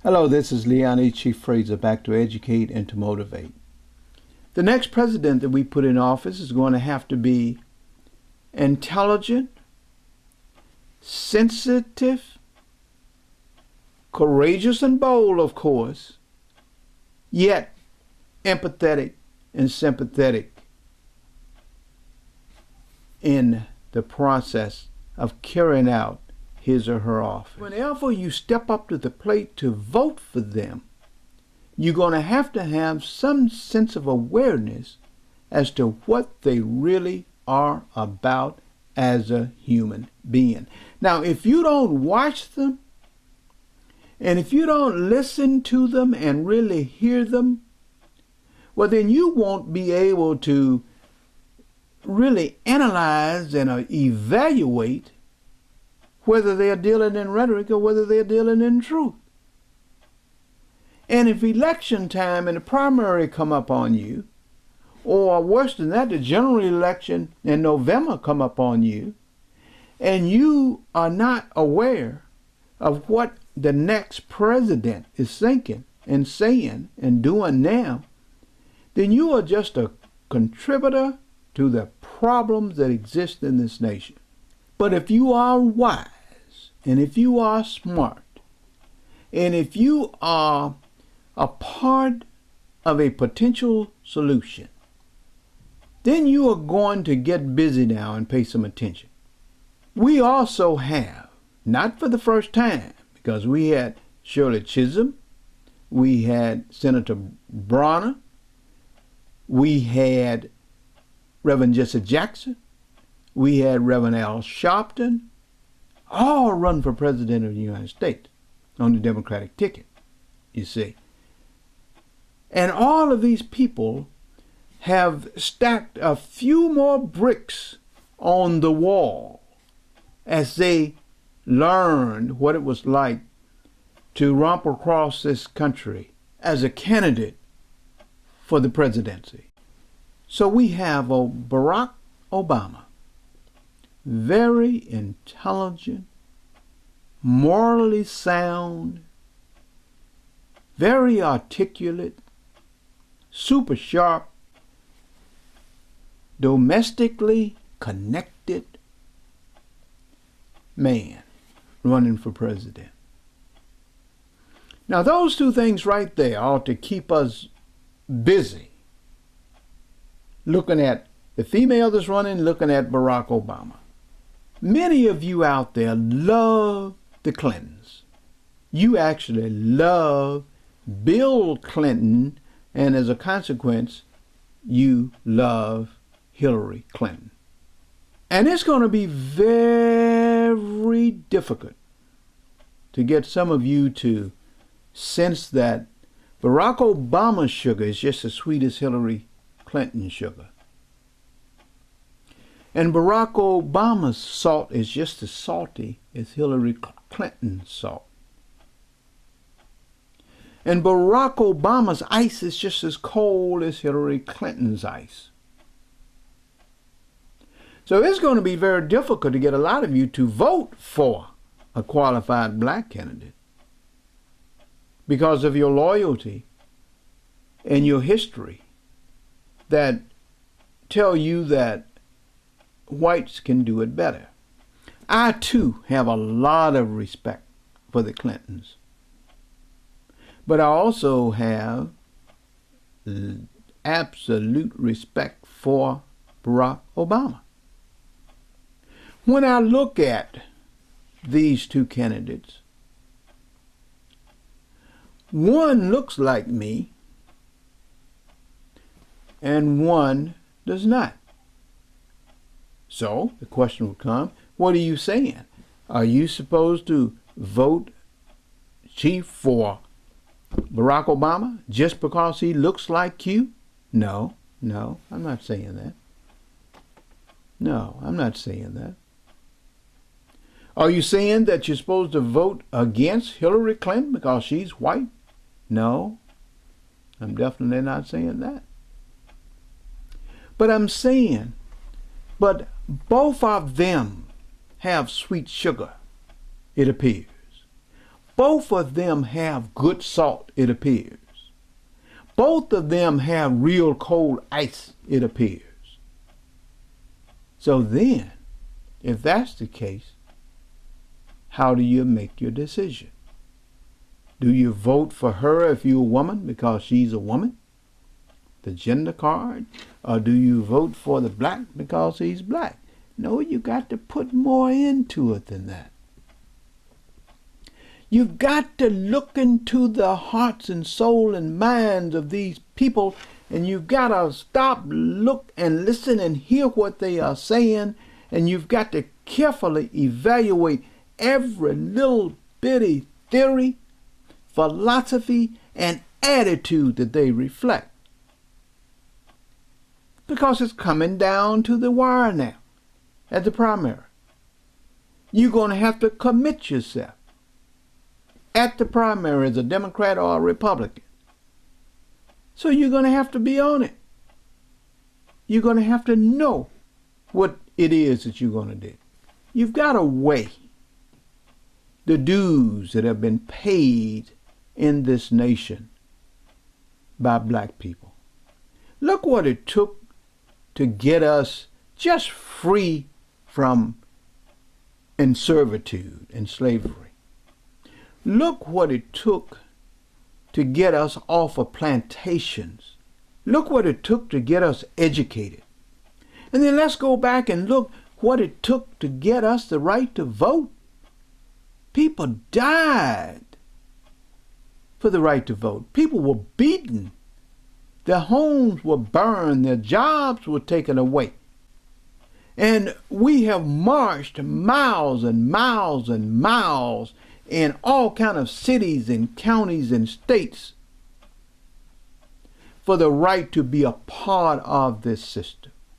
Hello, this is Leon Chief Frazier, back to educate and to motivate. The next president that we put in office is going to have to be intelligent, sensitive, courageous and bold, of course, yet empathetic and sympathetic in the process of carrying out his or her office. Whenever you step up to the plate to vote for them, you're going to have some sense of awareness as to what they really are about as a human being. Now, if you don't watch them, and if you don't listen to them and really hear them, well, then you won't be able to really analyze and evaluate whether they are dealing in rhetoric or whether they are dealing in truth. And if election time and the primary come up on you, or worse than that, the general election in November come up on you, and you are not aware of what the next president is thinking and saying and doing now, then you are just a contributor to the problems that exist in this nation. But if you are wise, and if you are smart, and if you are a part of a potential solution, then you are going to get busy now and pay some attention. We also have, not for the first time, because we had Shirley Chisholm, we had Senator Bronner, we had Reverend Jesse Jackson, we had Reverend Al Sharpton, all run for president of the United States on the Democratic ticket, you see. And all of these people have stacked a few more bricks on the wall as they learned what it was like to romp across this country as a candidate for the presidency. So we have Barack Obama, very intelligent, morally sound, very articulate, super sharp, domestically connected man running for president. Now those two things right there ought to keep us busy looking at the female that's running, looking at Barack Obama. Many of you out there love the Clintons. You actually love Bill Clinton, and as a consequence, you love Hillary Clinton. And it's going to be very difficult to get some of you to sense that Barack Obama's sugar is just as sweet as Hillary Clinton's sugar. And Barack Obama's salt is just as salty as Hillary Clinton's salt. And Barack Obama's ice is just as cold as Hillary Clinton's ice. So it's going to be very difficult to get a lot of you to vote for a qualified black candidate because of your loyalty and your history that tell you that whites can do it better. I too have a lot of respect for the Clintons, but I also have absolute respect for Barack Obama. When I look at these two candidates, one looks like me and one does not. So the question will come, what are you saying? Are you supposed to vote, Chief, for Barack Obama just because he looks like you? No, I'm not saying that. No, I'm not saying that. Are you saying that you're supposed to vote against Hillary Clinton because she's white? No, I'm definitely not saying that. But I'm saying, but both of them have sweet sugar, it appears. both of them have good salt, it appears. Both of them have real cold ice, it appears. So then, if that's the case, how do you make your decision? Do you vote for her if you're a woman because she's a woman, the gender card? Or do you vote for the black because he's black? No, you got to put more into it than that. You've got to look into the hearts and soul and minds of these people, and you've got to stop, look, and listen and hear what they are saying, and you've got to carefully evaluate every little bitty theory, philosophy, and attitude that they reflect. Because it's coming down to the wire now, at the primary. You're going to have to commit yourself at the primary as a Democrat or a Republican. So you're going to have to be on it. You're going to have to know what it is that you're going to do. You've got to weigh the dues that have been paid in this nation by black people. Look what it took to get us just free from servitude and slavery. Look what it took to get us off of plantations. Look what it took to get us educated. And then let's go back and look what it took to get us the right to vote. People died for the right to vote. People were beaten. Their homes were burned. Their jobs were taken away. And we have marched miles and miles and miles in all kinds of cities and counties and states for the right to be a part of this system.